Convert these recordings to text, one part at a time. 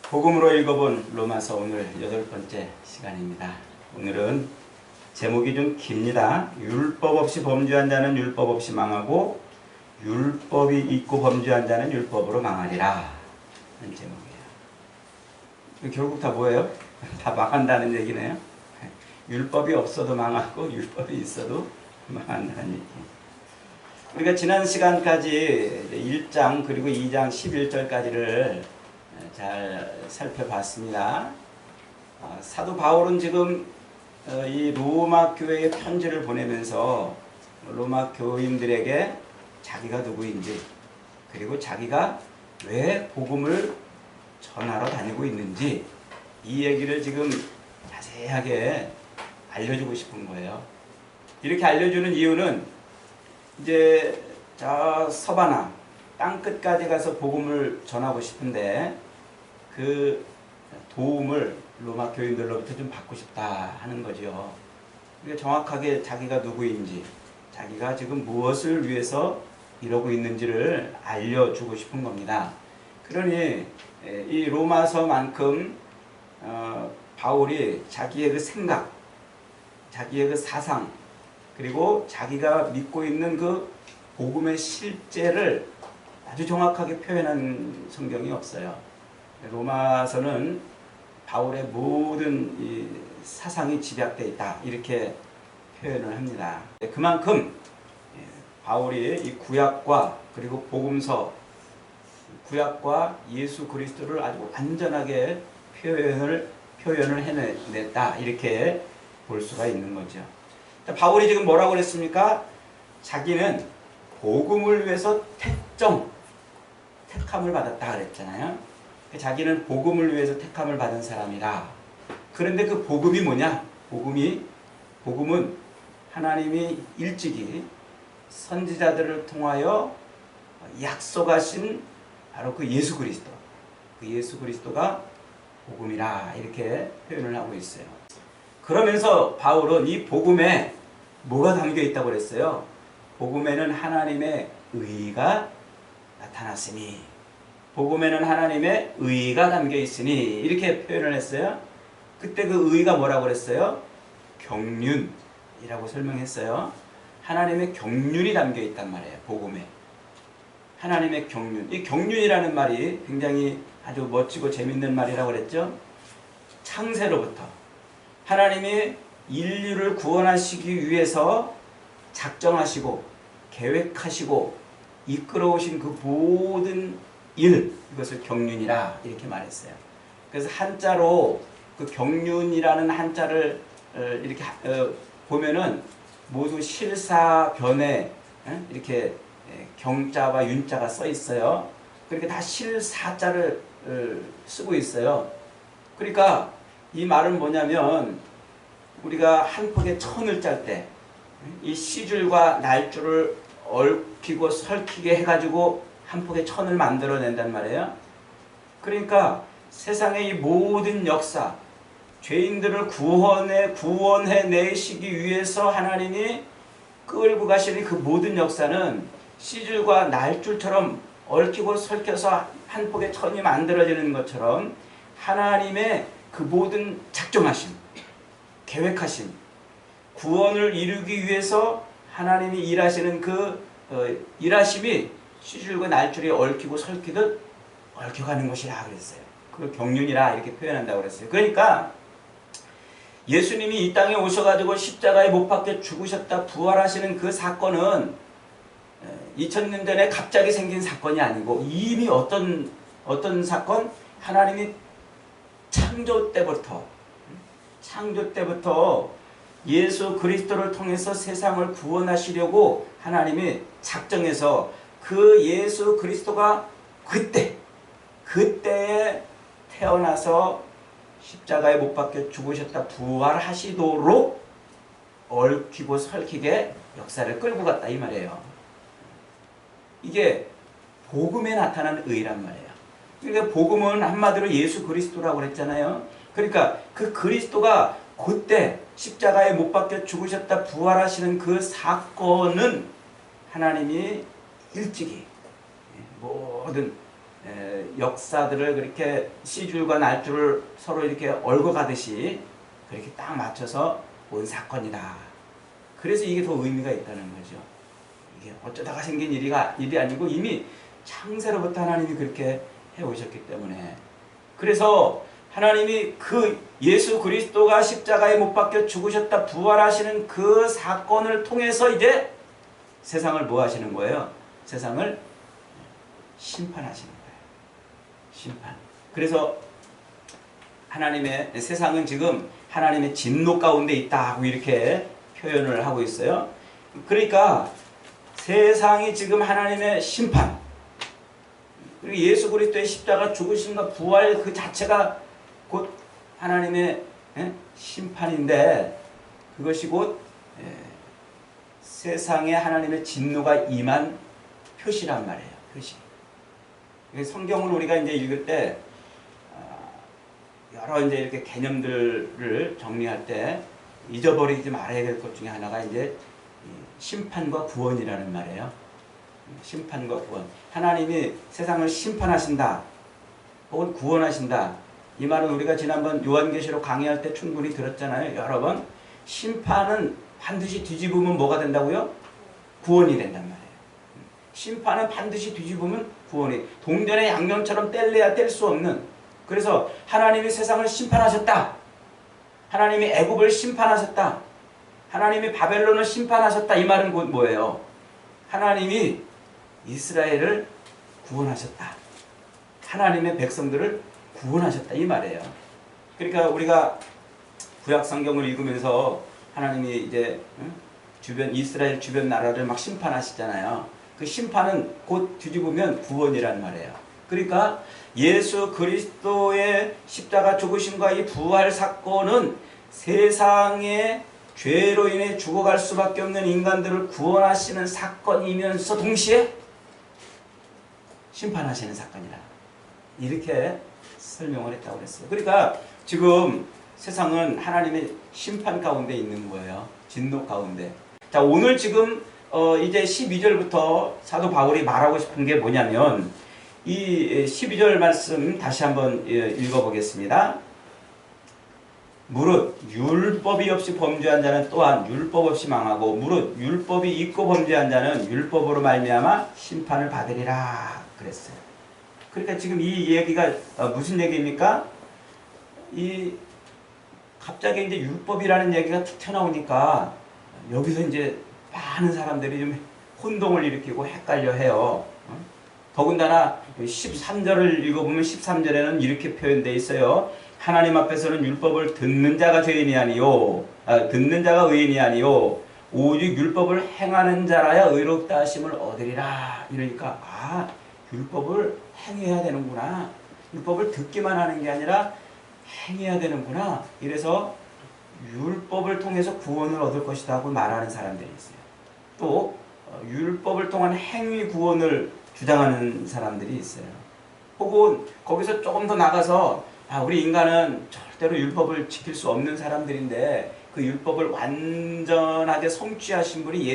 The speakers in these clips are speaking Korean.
복음으로 읽어본 로마서 오늘 8번째 시간입니다. 오늘은 제목이 좀 깁니다. 율법 없이 범죄한 자는 율법 없이 망하고 율법이 있고 범죄한 자는 율법으로 망하리라 하는 제목이에요. 결국 다 뭐예요? 다 망한다는 얘기네요. 율법이 없어도 망하고 율법이 있어도 망한다는 얘기. 우리가 지난 시간까지 1장 그리고 2장 11절까지를 잘 살펴봤습니다. 사도 바울은 지금 이 로마 교회에 편지를 보내면서 로마 교인들에게 자기가 누구인지, 그리고 자기가 왜 복음을 전하러 다니고 있는지 이 얘기를 지금 자세하게 알려주고 싶은 거예요. 이렇게 알려주는 이유는 이제 저 서바나 땅끝까지 가서 복음을 전하고 싶은데 그 도움을 로마 교인들로부터 좀 받고 싶다 하는 거죠. 그러니까 정확하게 자기가 누구인지, 자기가 지금 무엇을 위해서 이러고 있는지를 알려주고 싶은 겁니다. 그러니 이 로마서만큼 바울이 자기의 그 생각, 자기의 그 사상, 그리고 자기가 믿고 있는 그 복음의 실제를 아주 정확하게 표현한 성경이 없어요. 로마서는 바울의 모든 이 사상이 집약되어 있다 이렇게 표현을 합니다. 그만큼 바울이 이 구약과 그리고 복음서, 구약과 예수 그리스도를 아주 완전하게 표현을 해냈다 이렇게 볼 수가 있는 거죠. 바울이 지금 뭐라고 그랬습니까? 자기는 복음을 위해서 택함을 받았다 그랬잖아요. 자기는 복음을 위해서 택함을 받은 사람이다. 그런데 그 복음이 뭐냐? 복음은 하나님이 일찍이 선지자들을 통하여 약속하신 바로 그 예수 그리스도, 그 예수 그리스도가 복음이라 이렇게 표현을 하고 있어요. 그러면서 바울은 이 복음에 뭐가 담겨 있다고 그랬어요? 복음에는 하나님의 의가 나타났으니, 복음에는 하나님의 의가 담겨 있으니 이렇게 표현을 했어요. 그때 그 의가 뭐라고 그랬어요? 경륜이라고 설명했어요. 하나님의 경륜이 담겨 있단 말이에요. 복음에 하나님의 경륜. 이 경륜이라는 말이 굉장히 아주 멋지고 재밌는 말이라고 그랬죠. 창세로부터 하나님이 인류를 구원하시기 위해서 작정하시고 계획하시고 이끌어오신 그 모든 일, 이것을 경륜이라 이렇게 말했어요. 그래서 한자로 그 경륜이라는 한자를 이렇게 보면은 모두 실사변에 이렇게 경자와 윤자가 써 있어요. 그렇게 다 실사자를 쓰고 있어요. 그러니까 이 말은 뭐냐면 우리가 한 폭의 천을 짤 때 이 시줄과 날줄을 얽히고 설키게 해가지고 한 폭의 천을 만들어낸단 말이에요. 그러니까 세상의 이 모든 역사, 죄인들을 구원해내시기 위해서 하나님이 끌고 가시는 그 모든 역사는 시줄과 날줄처럼 얽히고 설켜서 한 폭의 천이 만들어지는 것처럼 하나님의 그 모든 작정하심, 계획하심, 구원을 이루기 위해서 하나님이 일하시는 그 일하심이 시줄과 날줄이 얽히고 설키듯 얽혀가는 것이라 그랬어요. 그걸 경륜이라 이렇게 표현한다고 그랬어요. 그러니까 예수님이 이 땅에 오셔가지고 십자가에 못 박혀 죽으셨다 부활하시는 그 사건은 2000년 전에 갑자기 생긴 사건이 아니고 이미 어떤 사건? 하나님이 창조 때부터 예수 그리스도를 통해서 세상을 구원하시려고 하나님이 작정해서 그 예수 그리스도가 그때에 태어나서 십자가에 못 박혀 죽으셨다 부활하시도록 얽히고 설키게 역사를 끌고 갔다 이 말이에요. 이게 복음에 나타난 의란 말이에요. 그러니까 복음은 한마디로 예수 그리스도라고 그랬잖아요. 그러니까 그 그리스도가 그때 십자가에 못 박혀 죽으셨다 부활하시는 그 사건은 하나님이 일찍이 모든 역사들을 그렇게 시줄과 날줄을 서로 이렇게 얽어가듯이 그렇게 딱 맞춰서 온 사건이다. 그래서 이게 더 의미가 있다는 거죠. 이게 어쩌다가 생긴 일이 아니고 이미 창세로부터 하나님이 그렇게 해오셨기 때문에. 그래서 하나님이 그 예수 그리스도가 십자가에 못 박혀 죽으셨다 부활하시는 그 사건을 통해서 이제 세상을 뭐 하시는 거예요? 세상을 심판하시는 거예요. 심판. 그래서 하나님의 세상은 지금 하나님의 진노 가운데 있다 하고 이렇게 표현을 하고 있어요. 그러니까 세상이 지금 하나님의 심판, 그리고 예수 그리스도의 십자가 죽으심과 부활 그 자체가 곧 하나님의 심판인데, 그것이 곧 세상에 하나님의 진노가 임한 표시란 말이에요. 표시. 성경을 우리가 이제 읽을 때 여러 이제 이렇게 개념들을 정리할 때 잊어버리지 말아야 될 것 중에 하나가 이제 심판과 구원이라는 말이에요. 심판과 구원. 하나님이 세상을 심판하신다, 혹은 구원하신다. 이 말은 우리가 지난번 요한계시록 강의할 때 충분히 들었잖아요. 여러 번. 심판은 반드시 뒤집으면 뭐가 된다고요? 구원이 된단 말이에요. 심판은 반드시 뒤집으면 구원이. 동전의 양면처럼 뗄래야 뗄 수 없는. 그래서 하나님이 세상을 심판하셨다. 하나님이 애굽을 심판하셨다. 하나님이 바벨론을 심판하셨다. 이 말은 곧 뭐예요? 하나님이 이스라엘을 구원하셨다. 하나님의 백성들을 구원하셨다. 이 말이에요. 그러니까 우리가 구약 성경을 읽으면서 하나님이 이제 주변 이스라엘 주변 나라를 막 심판하시잖아요. 그 심판은 곧 뒤집으면 구원이란 말이에요. 그러니까 예수 그리스도의 십자가 죽으심과 이 부활 사건은 세상의 죄로 인해 죽어갈 수밖에 없는 인간들을 구원하시는 사건이면서 동시에 심판하시는 사건이다. 이렇게 설명을 했다고 그랬어요. 그러니까 지금 세상은 하나님의 심판 가운데 있는 거예요. 진노 가운데. 자, 오늘 지금 이제 12절부터 사도 바울이 말하고 싶은 게 뭐냐면 이 12절 말씀 다시 한번 읽어보겠습니다. 무릇 율법이 없이 범죄한 자는 또한 율법 없이 망하고 무릇 율법이 있고 범죄한 자는 율법으로 말미암아 심판을 받으리라 그랬어요. 그러니까 지금 이 얘기가 무슨 얘기입니까? 이 갑자기 이제 율법이라는 얘기가 툭 튀어나오니까 여기서 이제 많은 사람들이 좀 혼동을 일으키고 헷갈려 해요. 더군다나 13절을 읽어보면 13절에는 이렇게 표현되어 있어요. 하나님 앞에서는 율법을 듣는 자가 죄인이 아니요, 듣는 자가 의인이 아니요, 오직 율법을 행하는 자라야 의롭다 하심을 얻으리라. 이러니까 율법을 행해야 되는구나. 율법을 듣기만 하는 게 아니라 행해야 되는구나. 이래서 율법을 통해서 구원을 얻을 것이다 하고 말하는 사람들이 있어요. 또 율법을 통한 행위 구원을 주장하는 사람들이 있어요. 혹은 거기서 조금 더 나가서 우리 인간은 절대로 율법을 지킬 수 없는 사람들인데 그 율법을 완전하게 성취하신 분이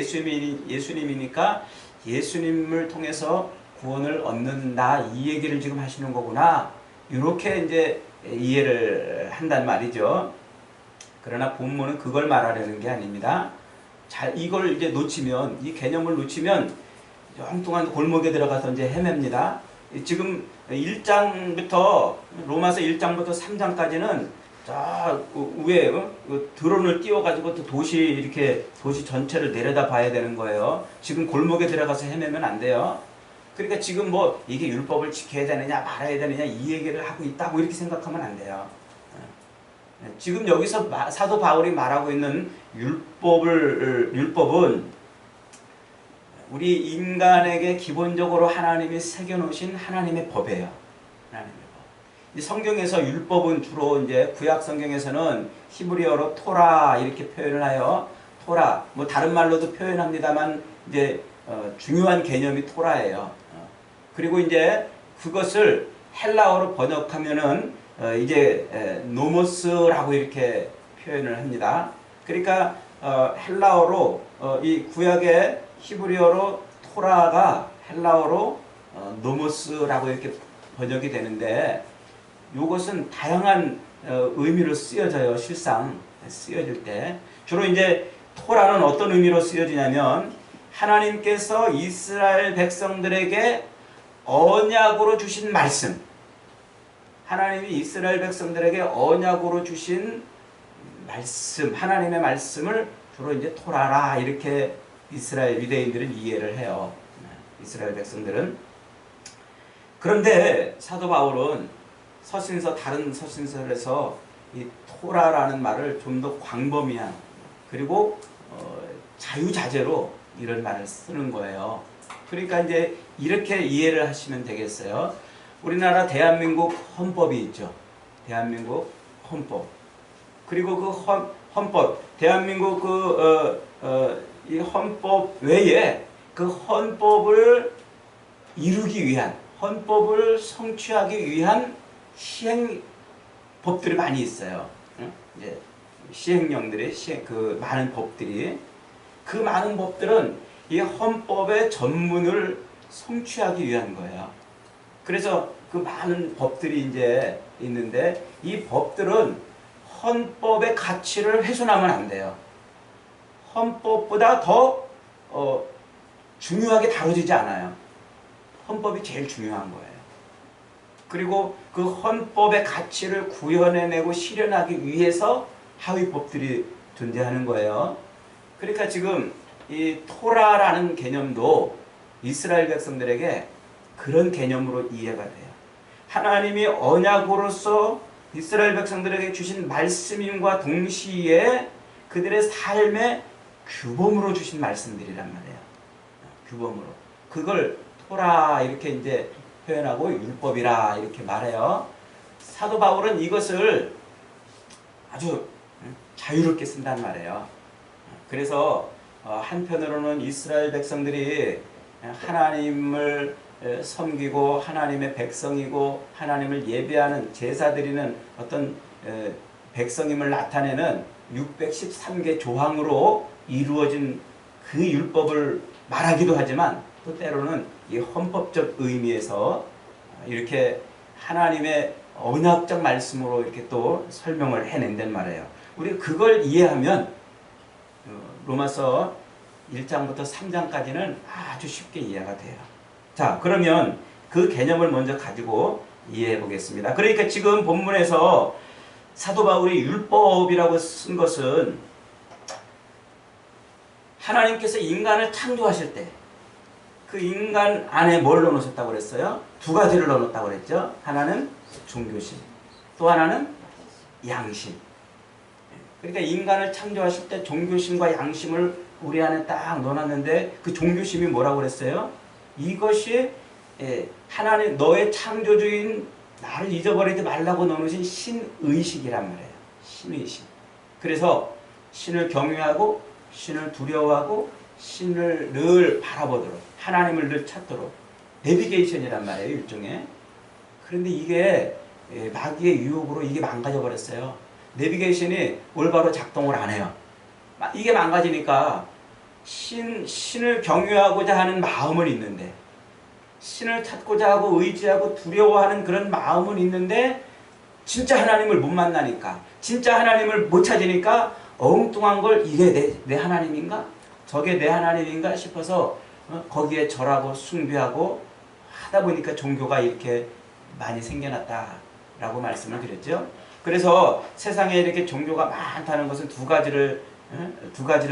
예수님이니까 예수님을 통해서 구원을 얻는다, 이 얘기를 지금 하시는 거구나. 이렇게 이제 이해를 한단 말이죠. 그러나 본문은 그걸 말하려는 게 아닙니다. 자, 이걸 이제 놓치면, 이 개념을 놓치면 엉뚱한 골목에 들어가서 이제 헤맵니다. 지금 1장부터 로마서 1장부터 3장까지는 저 위에 드론을 띄워가지고 또 도시 전체를 내려다 봐야 되는 거예요. 지금 골목에 들어가서 헤매면 안 돼요. 그러니까 지금 뭐 이게 율법을 지켜야 되느냐 말아야 되느냐 이 얘기를 하고 있다고 이렇게 생각하면 안 돼요. 지금 여기서 사도 바울이 말하고 있는 율법은 우리 인간에게 기본적으로 하나님이 새겨놓으신 하나님의 법이에요. 하나님의 법. 이 성경에서 율법은 주로 이제 구약 성경에서는 히브리어로 토라 이렇게 표현을 하여 토라, 뭐 다른 말로도 표현합니다만 이제 중요한 개념이 토라예요. 그리고 이제 그것을 헬라어로 번역하면은 이제 노모스라고 이렇게 표현을 합니다. 그러니까 헬라어로 이 구약의 히브리어로 토라가 헬라어로 노모스라고 이렇게 번역이 되는데 이것은 다양한 의미로 쓰여져요. 실상 쓰여질 때 주로 이제 토라는 어떤 의미로 쓰여지냐면 하나님께서 이스라엘 백성들에게 언약으로 주신 말씀, 하나님이 이스라엘 백성들에게 언약으로 주신 말씀, 하나님의 말씀을 주로 이제 토라라 이렇게 이스라엘 유대인들은 이해를 해요. 이스라엘 백성들은. 그런데 사도 바울은 다른 서신서에서 이 토라라는 말을 좀 더 광범위한 그리고 자유자재로 이런 말을 쓰는 거예요. 그러니까 이제 이렇게 이해를 하시면 되겠어요. 우리나라 대한민국 헌법이 있죠. 대한민국 헌법. 그리고 그 헌법, 대한민국 이 헌법 외에 그 헌법을 이루기 위한, 헌법을 성취하기 위한 시행법들이 많이 있어요. 이제 시행령들이 그 많은 법들이 그 많은 법들은 이 헌법의 전문을 성취하기 위한 거예요. 그래서 그 많은 법들이 이제 있는데 이 법들은 헌법의 가치를 훼손하면 안 돼요. 헌법보다 더 중요하게 다뤄지지 않아요. 헌법이 제일 중요한 거예요. 그리고 그 헌법의 가치를 구현해내고 실현하기 위해서 하위법들이 존재하는 거예요. 그러니까 지금 이 토라라는 개념도 이스라엘 백성들에게 그런 개념으로 이해가 돼요. 하나님이 언약으로서 이스라엘 백성들에게 주신 말씀임과 동시에 그들의 삶의 규범으로 주신 말씀들이란 말이에요. 규범으로. 그걸 토라 이렇게 이제 표현하고 율법이라 이렇게 말해요. 사도 바울은 이것을 아주 자유롭게 쓴단 말이에요. 그래서 한편으로는 이스라엘 백성들이 하나님을 섬기고 하나님의 백성이고 하나님을 예배하는 제사 드리는 어떤 백성임을 나타내는 613개 조항으로 이루어진 그 율법을 말하기도 하지만 또 때로는 이 헌법적 의미에서 이렇게 하나님의 언약적 말씀으로 이렇게 또 설명을 해낸단 말이에요. 우리 그걸 이해하면 로마서 1장부터 3장까지는 아주 쉽게 이해가 돼요. 자, 그러면 그 개념을 먼저 가지고 이해해 보겠습니다. 그러니까 지금 본문에서 사도 바울이 율법이라고 쓴 것은 하나님께서 인간을 창조하실 때 그 인간 안에 뭘 넣어놓으셨다고 그랬어요? 두 가지를 넣어놓았다고 그랬죠. 하나는 종교심, 또 하나는 양심. 그러니까 인간을 창조하실 때 종교심과 양심을 우리 안에 딱 넣어놨는데 그 종교심이 뭐라고 그랬어요? 이것이 하나님 너의 창조주인 나를 잊어버리지 말라고 넣어놓으신 신의식이란 말이에요. 신의식. 그래서 신을 경외하고 신을 두려워하고 신을 늘 바라보도록 하나님을 늘 찾도록 내비게이션이란 말이에요. 일종의. 그런데 이게 마귀의 유혹으로 이게 망가져 버렸어요. 내비게이션이 올바로 작동을 안 해요. 이게 망가지니까 신을 경외하고자 하는 마음은 있는데 신을 찾고자 하고 의지하고 두려워하는 그런 마음은 있는데 진짜 하나님을 못 만나니까 진짜 하나님을 못 찾으니까 엉뚱한 걸 이게 내 하나님인가? 저게 내 하나님인가 싶어서 거기에 절하고 숭배하고 하다 보니까 종교가 이렇게 많이 생겨났다라고 말씀을 드렸죠. 그래서 세상에 이렇게 종교가 많다는 것은 두 가지를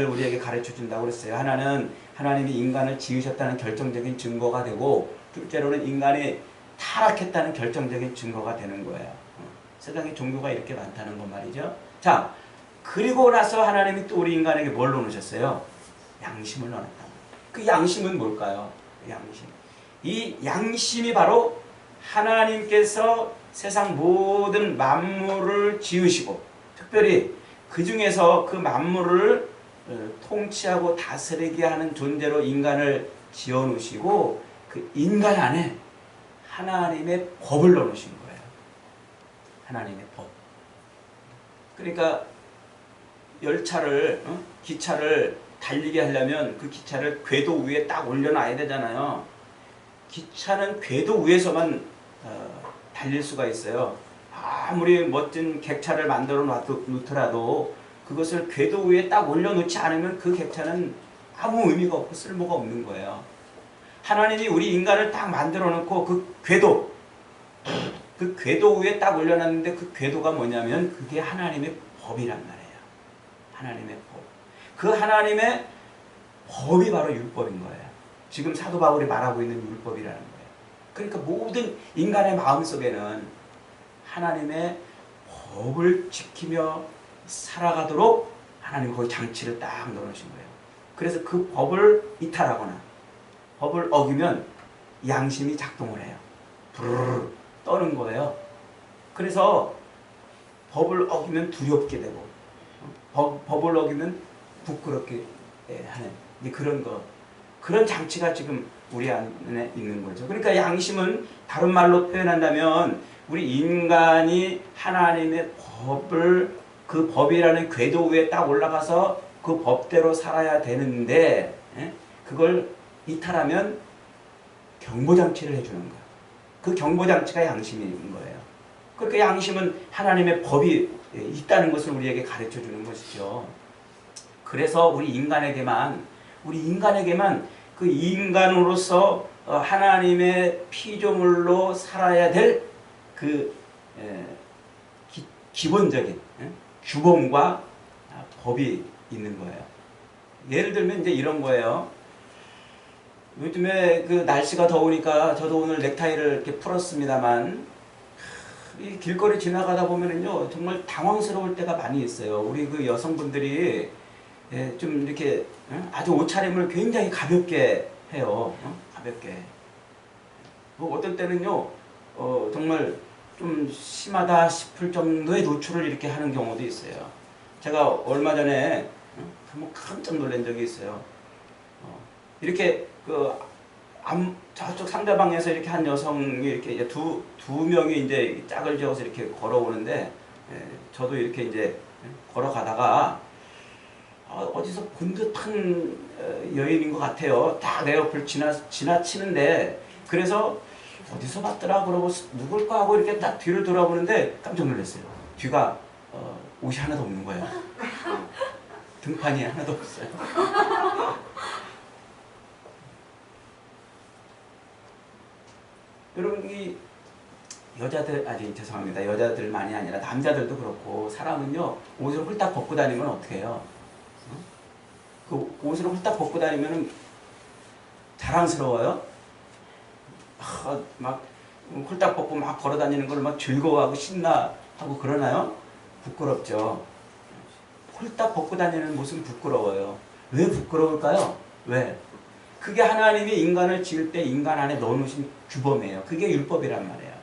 우리에게 가르쳐 준다고 그랬어요. 하나는 하나님이 인간을 지으셨다는 결정적인 증거가 되고 둘째로는 인간이 타락했다는 결정적인 증거가 되는 거예요. 세상에 종교가 이렇게 많다는 것 말이죠. 자, 그리고 나서 하나님이 또 우리 인간에게 뭘 넣으셨어요? 양심을 넣었다. 그 양심은 뭘까요? 양심. 이 양심이 바로 하나님께서 세상 모든 만물을 지으시고 특별히 그 중에서 그 만물을 통치하고 다스리게 하는 존재로 인간을 지어놓으시고 그 인간 안에 하나님의 법을 넣으신 거예요. 하나님의 법. 그러니까 열차를 기차를 달리게 하려면 그 기차를 궤도 위에 딱 올려놔야 되잖아요. 기차는 궤도 위에서만 달릴 수가 있어요. 아무리 멋진 객차를 만들어 놓더라도 그것을 궤도 위에 딱 올려놓지 않으면 그 객차는 아무 의미가 없고 쓸모가 없는 거예요. 하나님이 우리 인간을 딱 만들어 놓고 그 궤도 위에 딱 올려놨는데 그 궤도가 뭐냐면 그게 하나님의 법이란 말이에요. 하나님의 법. 그 하나님의 법이 바로 율법인 거예요. 지금 사도 바울이 말하고 있는 율법이라는 거예요. 그러니까 모든 인간의 마음속에는 하나님의 법을 지키며 살아가도록 하나님이 거기 장치를 딱 넣어놓으신 거예요. 그래서 그 법을 이탈하거나 법을 어기면 양심이 작동을 해요. 부르르 떠는 거예요. 그래서 법을 어기면 두렵게 되고 법을 어기면 부끄럽게 하는 그런 장치가 지금 우리 안에 있는 거죠. 그러니까 양심은 다른 말로 표현한다면 우리 인간이 하나님의 법을 그 법이라는 궤도 위에 딱 올라가서 그 법대로 살아야 되는데 그걸 이탈하면 경고장치를 해주는 거예요. 그 경고장치가 양심인 거예요. 그러니까 양심은 하나님의 법이 있다는 것을 우리에게 가르쳐 주는 것이죠. 그래서 우리 인간에게만 그 인간으로서 하나님의 피조물로 살아야 될 그 기본적인 규범과 법이 있는 거예요. 예를 들면 이제 이런 거예요. 요즘에 그 날씨가 더우니까 저도 오늘 넥타이를 이렇게 풀었습니다만 이 길거리 지나가다 보면은요 정말 당황스러울 때가 많이 있어요. 우리 그 여성분들이 좀 이렇게 아주 옷차림을 굉장히 가볍게 해요. 가볍게. 뭐 어떤 때는요 정말 좀 심하다 싶을 정도의 노출을 이렇게 하는 경우도 있어요. 제가 얼마 전에 한번 깜짝 놀란 적이 있어요. 이렇게 저쪽 상대방에서 이렇게 한 여성이 이렇게 이제 두 명이 이제 짝을 지어서 이렇게 걸어오는데 저도 이렇게 이제 걸어가다가 어디서 본 듯한 여인인 것 같아요. 딱 내 옆을 지나치는데 그래서 어디서 봤더라 그러고 누굴까 하고 이렇게 딱 뒤를 돌아보는데 깜짝 놀랐어요. 뒤가 옷이 하나도 없는 거예요. 등판이 하나도 없어요. 여러분 이 여자들 죄송합니다. 여자들만이 아니라 남자들도 그렇고 사람은요 옷을 홀딱 벗고 다니면 어떻게 해요? 그 옷을 홀딱 벗고 다니면 자랑스러워요? 막 홀딱 벗고 막 걸어 다니는 걸 막 즐거워하고 신나하고 그러나요? 부끄럽죠. 홀딱 벗고 다니는 모습은 부끄러워요. 왜 부끄러울까요? 왜? 그게 하나님이 인간을 지을 때 인간 안에 넣어놓으신 규범이에요. 그게 율법이란 말이에요.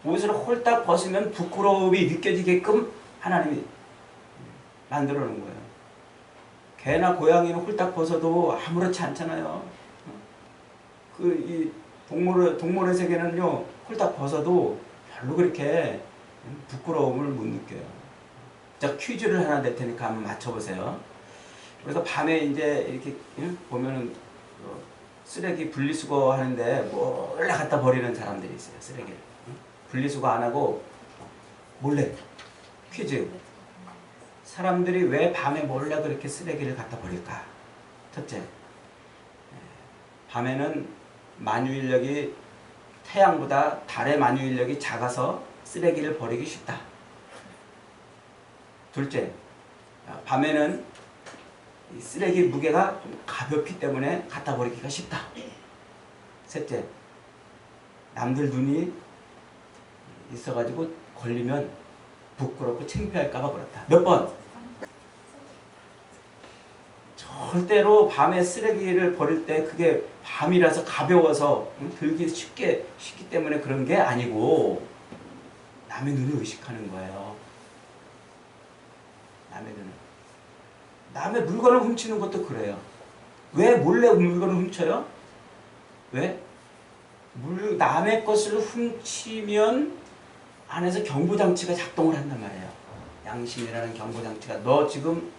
옷을 홀딱 벗으면 부끄러움이 느껴지게끔 하나님이 만들어 놓은 거예요. 개나 고양이는 홀딱 벗어도 아무렇지 않잖아요. 이 동물의 세계는요 홀딱 벗어도 별로 그렇게 부끄러움을 못 느껴요. 자, 퀴즈를 하나 낼 테니까 한번 맞춰보세요. 그래서 밤에 이제 이렇게 보면은 쓰레기 분리수거 하는데 몰래 갖다 버리는 사람들이 있어요. 쓰레기를 분리수거 안 하고 몰래. 퀴즈. 사람들이 왜 밤에 몰래 그렇게 쓰레기를 갖다 버릴까? 첫째, 밤에는 만유인력이 태양보다 달의 만유인력이 작아서 쓰레기를 버리기 쉽다. 둘째, 밤에는 이 쓰레기 무게가 좀 가볍기 때문에 갖다 버리기가 쉽다. 셋째, 남들 눈이 있어가지고 걸리면 부끄럽고 창피할까봐 그렇다. 몇 번? 절대로 밤에 쓰레기를 버릴 때 그게 밤이라서 가벼워서 들기 쉽기 때문에 그런 게 아니고 남의 눈을 의식하는 거예요. 남의 눈을. 남의 물건을 훔치는 것도 그래요. 왜 몰래 물건을 훔쳐요? 왜? 남의 것을 훔치면 안에서 경보장치가 작동을 한단 말이에요. 양심이라는 경보장치가 너 지금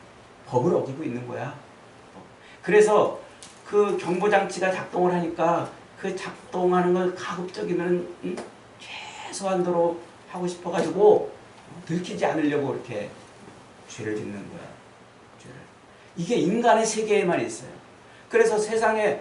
법을 어기고 있는 거야. 그래서 그 경보장치가 작동을 하니까 그 그 작동하는 걸 가급적이면 최소한도로 하고 싶어가지고 들키지 않으려고 이렇게 죄를 짓는 거야. 죄를. 이게 인간의 세계에만 있어요. 그래서 세상에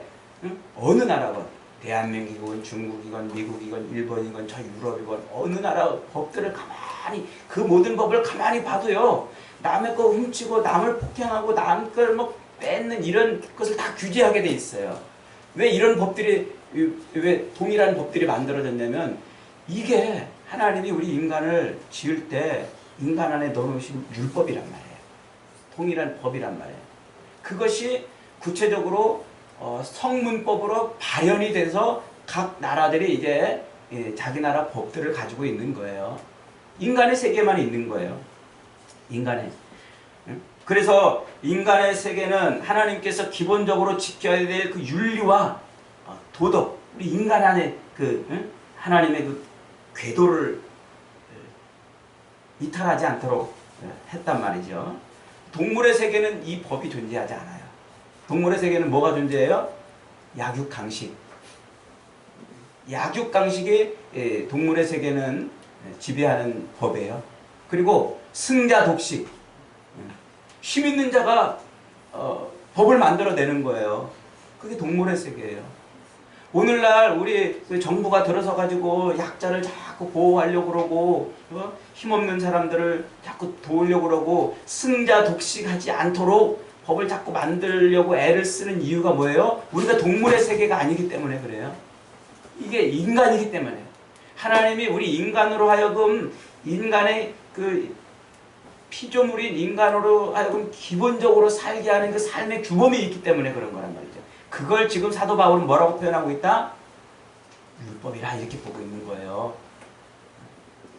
어느 나라건 대한민국이건 중국이건 미국이건 일본이건 저 유럽이건 어느 나라 법들을 가만히 그 모든 법을 가만히 봐도요. 남의 거 훔치고 남을 폭행하고 남 걸 뭐 뺏는 이런 것을 다 규제하게 돼 있어요. 왜 이런 법들이 왜 동일한 법들이 만들어졌냐면 이게 하나님이 우리 인간을 지을 때 인간 안에 넣어놓으신 율법이란 말이에요. 동일한 법이란 말이에요. 그것이 구체적으로 성문법으로 발현이 돼서 각 나라들이 이제 자기 나라 법들을 가지고 있는 거예요. 인간의 세계만 있는 거예요. 인간의. 그래서 인간의 세계는 하나님께서 기본적으로 지켜야 될 그 윤리와 도덕, 우리 인간 안에 그 하나님의 그 궤도를 이탈하지 않도록 했단 말이죠. 동물의 세계는 이 법이 존재하지 않아요. 동물의 세계는 뭐가 존재해요? 약육강식. 약육강식이 동물의 세계는 지배하는 법이에요. 그리고 승자독식. 힘 있는 자가 법을 만들어내는 거예요. 그게 동물의 세계예요. 오늘날 우리 정부가 들어서 가지고 약자를 자꾸 보호하려고 그러고 힘없는 사람들을 자꾸 도우려고 그러고 승자독식하지 않도록 법을 자꾸 만들려고 애를 쓰는 이유가 뭐예요? 우리가 동물의 세계가 아니기 때문에 그래요. 이게 인간이기 때문에. 하나님이 우리 인간으로 하여금 인간의 그 피조물인 인간으로 하여금 기본적으로 살게 하는 그 삶의 규범이 있기 때문에 그런 거란 말이죠. 그걸 지금 사도 바울은 뭐라고 표현하고 있다? 율법이라 이렇게 보고 있는 거예요.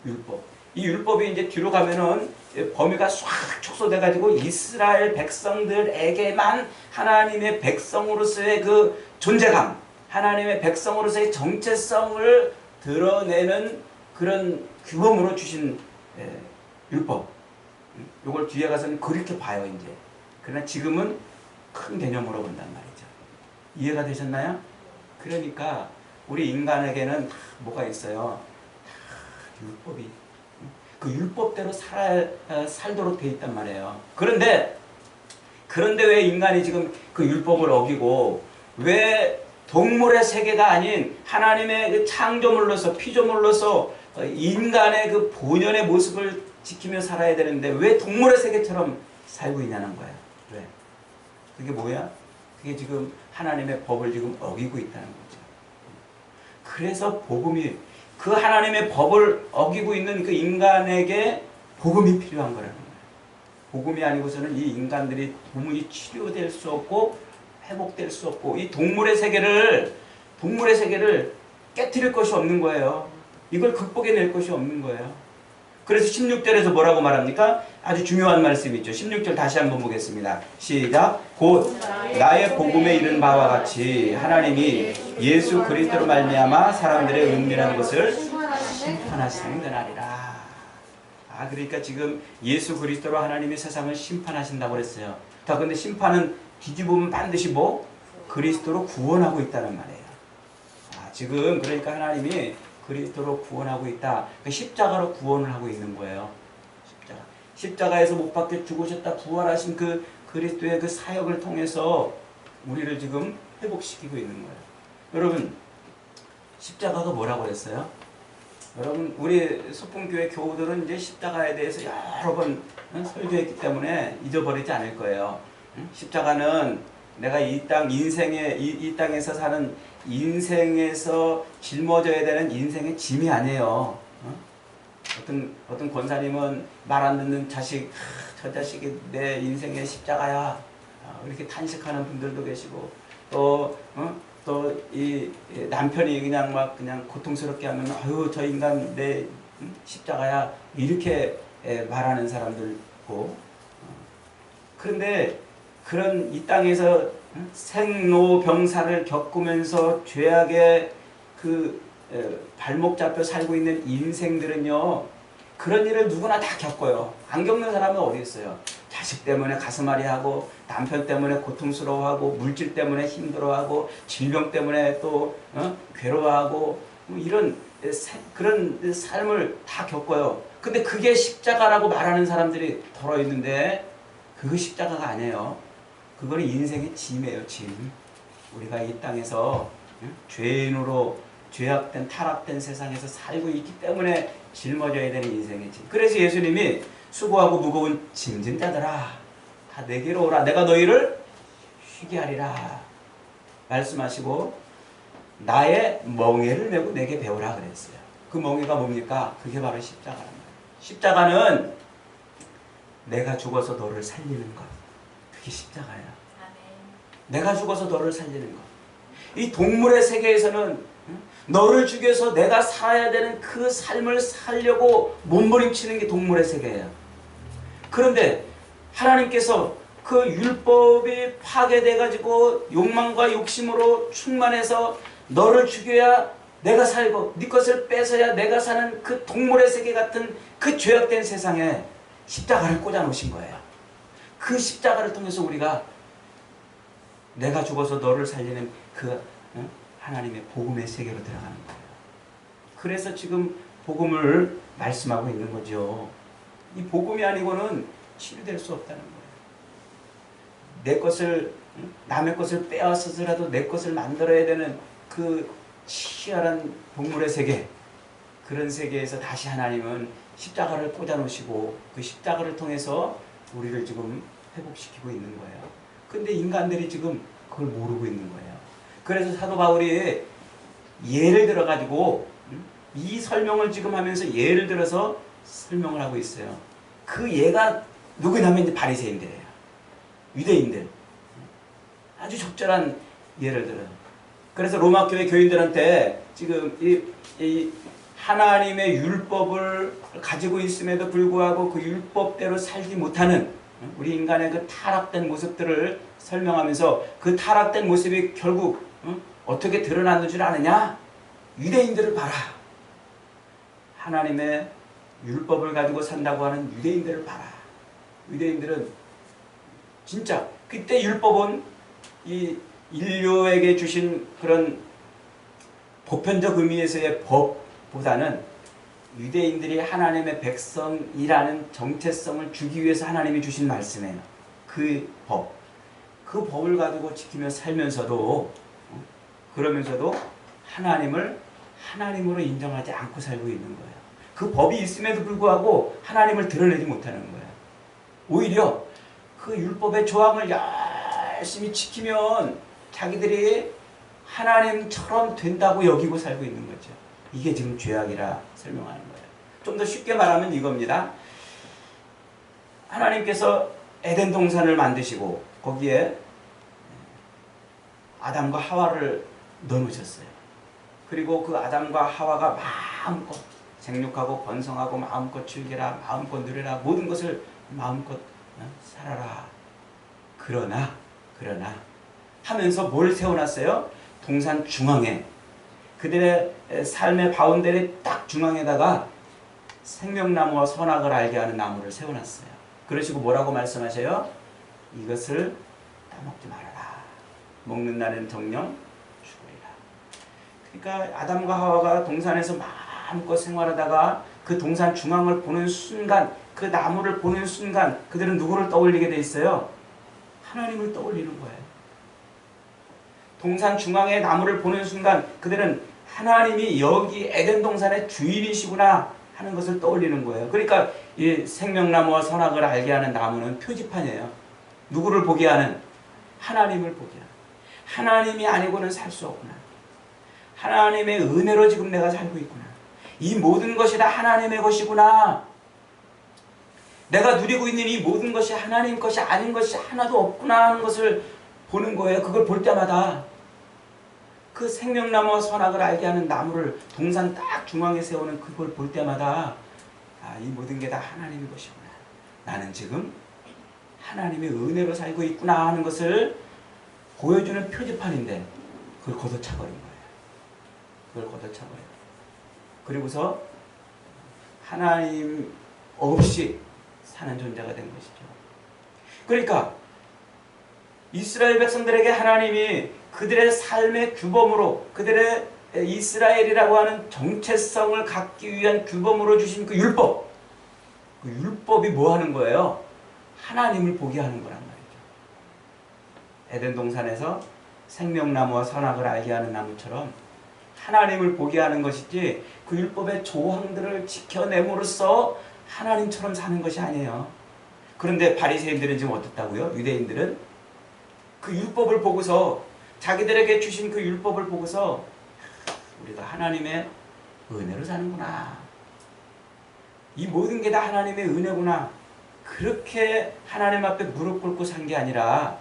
율법. 이 율법이 이제 뒤로 가면은 범위가 싹 축소돼가지고 이스라엘 백성들에게만 하나님의 백성으로서의 그 존재감, 하나님의 백성으로서의 정체성을 드러내는 그런 규범으로 주신 율법. 이걸 뒤에 가서는 그렇게 봐요, 이제. 그러나 지금은 큰 개념으로 본단 말이죠. 이해가 되셨나요? 그러니까 우리 인간에게는 다 뭐가 있어요? 다 율법이. 그 율법대로 살도록 돼 있단 말이에요. 그런데 왜 인간이 지금 그 율법을 어기고 왜 동물의 세계가 아닌 하나님의 그 창조물로서 피조물로서 인간의 그 본연의 모습을 지키며 살아야 되는데 왜 동물의 세계처럼 살고 있냐는 거예요. 왜? 그게 뭐야? 그게 지금 하나님의 법을 지금 어기고 있다는 거죠. 그래서 복음이 그 하나님의 법을 어기고 있는 그 인간에게 복음이 필요한 거라는 거예요. 복음이 아니고서는 이 인간들이 도무지 치료될 수 없고 회복될 수 없고 이 동물의 세계를 깨트릴 것이 없는 거예요. 이걸 극복해낼 것이 없는 거예요. 그래서 16절에서 뭐라고 말합니까? 아주 중요한 말씀이 있죠. 16절 다시 한번 보겠습니다. 시작. 곧 나의 복음에 이른 바와 같이 하나님이 예수 그리스도로 말미암아 사람들의 은밀한 것을 심판하시는 그날이라. 그러니까 지금 예수 그리스도로 하나님이 세상을 심판하신다고 그랬어요. 자, 근데 심판은 뒤집으면 반드시 뭐? 그리스도로 구원하고 있다는 말이에요. 지금 그러니까 하나님이 그리스도로 구원하고 있다. 그러니까 십자가로 구원을 하고 있는 거예요. 십자가에서 못 박혀 죽으셨다 부활하신 그 그리스도의 그 사역을 통해서 우리를 지금 회복시키고 있는 거예요. 여러분, 십자가가 뭐라고 그랬어요? 여러분, 우리 소풍교회 교우들은 이제 십자가에 대해서 여러 번 설교했기 때문에 잊어버리지 않을 거예요. 십자가는 내가 이 땅에서 사는 인생에서 짊어져야 되는 인생의 짐이 아니에요. 어떤 권사님은 말 안 듣는 자식, 저 자식이 내 인생의 십자가야. 이렇게 탄식하는 분들도 계시고, 또 이 남편이 그냥 고통스럽게 하면, 아유, 저 인간 내 십자가야. 이렇게 말하는 사람들 있고. 그런데 그런 이 땅에서 생로병사를 겪으면서 죄악의 그 발목 잡혀 살고 있는 인생들은요, 그런 일을 누구나 다 겪어요. 안 겪는 사람은 어디 있어요? 자식 때문에 가슴앓이하고 남편 때문에 고통스러워하고 물질 때문에 힘들어하고 질병 때문에 또 괴로워하고 뭐 이런 그런 삶을 다 겪어요. 근데 그게 십자가라고 말하는 사람들이 덜어 있는데 그거 십자가가 아니에요. 그거는 인생의 짐이에요. 짐. 우리가 이 땅에서 죄인으로 죄악된 타락된 세상에서 살고 있기 때문에 짊어져야 되는 인생의 짐. 그래서 예수님이 수고하고 무거운 짐진 자들아 다 내게로 오라 내가 너희를 쉬게 하리라 말씀하시고 나의 멍에를 메고 내게 배우라 그랬어요. 그 멍에가 뭡니까? 그게 바로 십자가란 말이에요. 십자가는 내가 죽어서 너를 살리는 것. 그게 십자가야. 내가 죽어서 너를 살리는 것. 이 동물의 세계에서는 너를 죽여서 내가 살아야 되는 그 삶을 살려고 몸부림치는 게 동물의 세계예요. 그런데 하나님께서 그 율법이 파괴돼가지고 욕망과 욕심으로 충만해서 너를 죽여야 내가 살고 네 것을 뺏어야 내가 사는 그 동물의 세계 같은 그 죄악된 세상에 십자가를 꽂아 놓으신 거예요. 그 십자가를 통해서 우리가 내가 죽어서 너를 살리는 그 하나님의 복음의 세계로 들어가는 거예요. 그래서 지금 복음을 말씀하고 있는 거죠. 이 복음이 아니고는 치유될 수 없다는 거예요. 내 것을 남의 것을 빼앗아서라도 내 것을 만들어야 되는 그 치열한 동물의 세계, 그런 세계에서 다시 하나님은 십자가를 꽂아 놓으시고 그 십자가를 통해서 우리를 지금 회복시키고 있는 거예요. 근데 인간들이 지금 그걸 모르고 있는 거예요. 그래서 사도 바울이 예를 들어 가지고 이 설명을 지금 하면서 예를 들어서 설명을 하고 있어요. 그 예가 누구냐면 이제 바리새인들이에요. 유대인들. 아주 적절한 예를 들어요. 그래서 로마 교회 교인들한테 지금 이 하나님의 율법을 가지고 있음에도 불구하고 그 율법대로 살지 못하는 우리 인간의 그 타락된 모습들을 설명하면서 그 타락된 모습이 결국 어떻게 드러나는 줄 아느냐? 유대인들을 봐라. 하나님의 율법을 가지고 산다고 하는 유대인들을 봐라. 유대인들은 진짜 그때 율법은 이 인류에게 주신 그런 보편적 의미에서의 법보다는 유대인들이 하나님의 백성이라는 정체성을 주기 위해서 하나님이 주신 말씀이에요. 그 법. 그 법을 가지고 지키며 살면서도 그러면서도 하나님을 하나님으로 인정하지 않고 살고 있는 거예요. 그 법이 있음에도 불구하고 하나님을 드러내지 못하는 거예요. 오히려 그 율법의 조항을 열심히 지키면 자기들이 하나님처럼 된다고 여기고 살고 있는 거죠. 이게 지금 죄악이라 설명하는 거예요. 좀 더 쉽게 말하면 이겁니다. 하나님께서 에덴 동산을 만드시고 거기에 아담과 하와를 넣어놓으셨어요. 그리고 그 아담과 하와가 마음껏 생육하고 번성하고 마음껏 즐겨라, 마음껏 누려라, 모든 것을 마음껏 살아라. 그러나 하면서 뭘 세워놨어요? 동산 중앙에 그들의 삶의 바운더리 딱 중앙에다가 생명나무와 선악을 알게 하는 나무를 세워놨어요. 그러시고 뭐라고 말씀하셔요? 이것을 따먹지 말아라. 먹는 날은 정령 죽으리라. 그러니까 아담과 하와가 동산에서 마음껏 생활하다가 그 동산 중앙을 보는 순간, 그 나무를 보는 순간 그들은 누구를 떠올리게 돼 있어요? 하나님을 떠올리는 거예요. 동산 중앙의 나무를 보는 순간 그들은 하나님이 여기 에덴 동산의 주인이시구나 하는 것을 떠올리는 거예요. 그러니까 이 생명나무와 선악을 알게 하는 나무는 표지판이에요. 누구를 보게 하는? 하나님을 보게 하는. 하나님이 아니고는 살 수 없구나. 하나님의 은혜로 지금 내가 살고 있구나. 이 모든 것이 다 하나님의 것이구나. 내가 누리고 있는 이 모든 것이 하나님 것이 아닌 것이 하나도 없구나 하는 것을 보는 거예요. 그걸 볼 때마다 그 생명나무와 선악을 알게 하는 나무를 동산 딱 중앙에 세우는 그걸 볼 때마다 아, 이 모든 게 다 하나님의 것이구나. 나는 지금 하나님의 은혜로 살고 있구나 하는 것을 보여주는 표지판인데 그걸 걷어차버린 거예요. 그걸 걷어차버려요. 그리고서 하나님 없이 사는 존재가 된 것이죠. 그러니까 이스라엘 백성들에게 하나님이 그들의 삶의 규범으로, 그들의 이스라엘이라고 하는 정체성을 갖기 위한 규범으로 주신 그 율법, 그 율법이 뭐 하는 거예요? 하나님을 보게 하는 거란 말이죠. 에덴 동산에서 생명나무와 선악을 알게 하는 나무처럼 하나님을 보게 하는 것이지, 그 율법의 조항들을 지켜냄으로써 하나님처럼 사는 것이 아니에요. 그런데 바리새인들은 지금 어떻다고요? 유대인들은 그 율법을 보고서, 자기들에게 주신 그 율법을 보고서 우리가 하나님의 은혜로 사는구나, 이 모든 게 다 하나님의 은혜구나, 그렇게 하나님 앞에 무릎 꿇고 산 게 아니라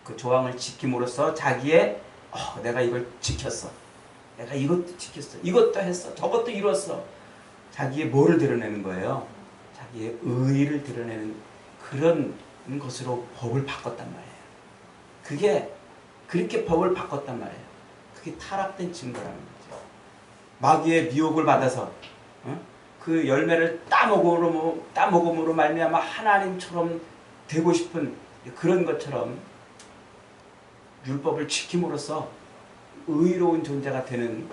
그 조항을 지킴으로써 자기의 내가 이걸 지켰어, 내가 이것도 지켰어, 이것도 했어, 저것도 이뤘어, 자기의 뭐를 드러내는 거예요? 자기의 의의를 드러내는 그런 것으로 법을 바꿨단 말이에요. 그게 그렇게 법을 바꿨단 말이에요. 그게 타락된 증거라는 거죠. 마귀의 미혹을 받아서 그 열매를 따먹음으로 말미암아 하나님처럼 되고 싶은 그런 것처럼 율법을 지킴으로써 의로운 존재가 되는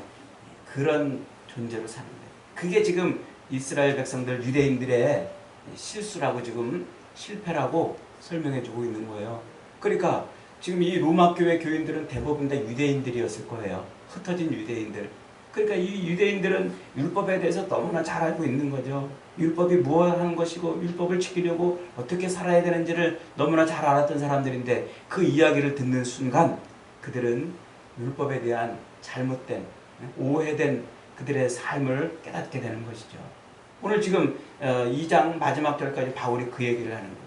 그런 존재로 사는 거예요. 그게 지금 이스라엘 백성들, 유대인들의 실수라고, 지금 실패라고 설명해주고 있는 거예요. 그러니까 지금 이 로마 교회 교인들은 대부분 다 유대인들이었을 거예요. 흩어진 유대인들. 그러니까 이 유대인들은 율법에 대해서 너무나 잘 알고 있는 거죠. 율법이 뭐 하는 것이고 율법을 지키려고 어떻게 살아야 되는지를 너무나 잘 알았던 사람들인데, 그 이야기를 듣는 순간 그들은 율법에 대한 잘못된, 오해된 그들의 삶을 깨닫게 되는 것이죠. 오늘 지금 2장 마지막 절까지 바울이 그 얘기를 하는 거예요.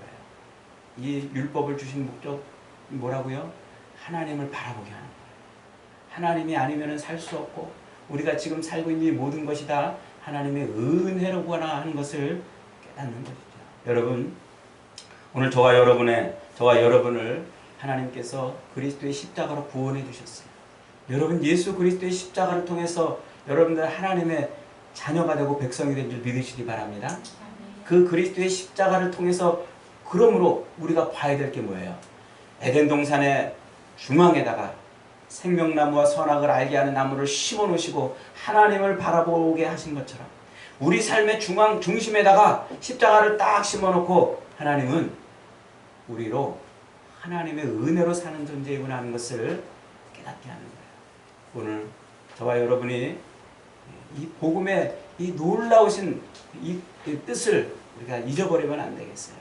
이 율법을 주신 목적 뭐라고요? 하나님을 바라보게 하는 거예요. 하나님이 아니면 살 수 없고, 우리가 지금 살고 있는 이 모든 것이 다 하나님의 은혜로구나 하는 것을 깨닫는 것이죠. 여러분, 오늘 저와 여러분을 하나님께서 그리스도의 십자가로 구원해 주셨어요. 여러분, 예수 그리스도의 십자가를 통해서 여러분들 하나님의 자녀가 되고 백성이 된 줄 믿으시기 바랍니다. 그 그리스도의 십자가를 통해서, 그러므로 우리가 봐야 될 게 뭐예요? 에덴 동산의 중앙에다가 생명나무와 선악을 알게 하는 나무를 심어 놓으시고 하나님을 바라보게 하신 것처럼, 우리 삶의 중심에다가 십자가를 딱 심어 놓고 하나님은 우리로 하나님의 은혜로 사는 존재이구나 하는 것을 깨닫게 하는 거예요. 오늘 저와 여러분이 이 복음의 이 놀라우신 이 뜻을 우리가 잊어버리면 안 되겠어요.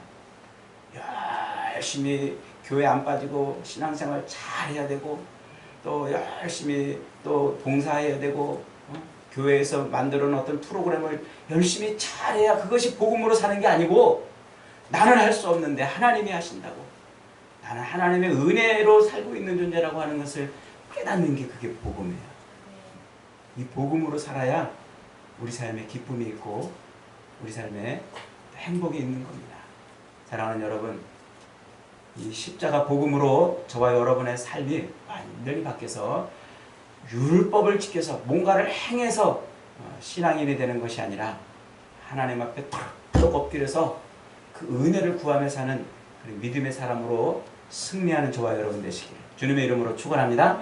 열심히 교회 안 빠지고 신앙생활 잘 해야 되고, 또 열심히 또 봉사해야 되고, 교회에서 만들어 놓은 어떤 프로그램을 열심히 잘해야 그것이 복음으로 사는 게 아니고, 나는 할 수 없는데 하나님이 하신다고, 나는 하나님의 은혜로 살고 있는 존재라고 하는 것을 깨닫는 게 그게 복음이에요. 이 복음으로 살아야 우리 삶에 기쁨이 있고 우리 삶에 행복이 있는 겁니다. 사랑하는 여러분, 이 십자가 복음으로 저와 여러분의 삶이 완전히 바뀌어서 율법을 지켜서 뭔가를 행해서 신앙인이 되는 것이 아니라 하나님 앞에 턱 엎드려서 그 은혜를 구하며 사는 믿음의 사람으로 승리하는 저와 여러분 되시길 주님의 이름으로 축원합니다.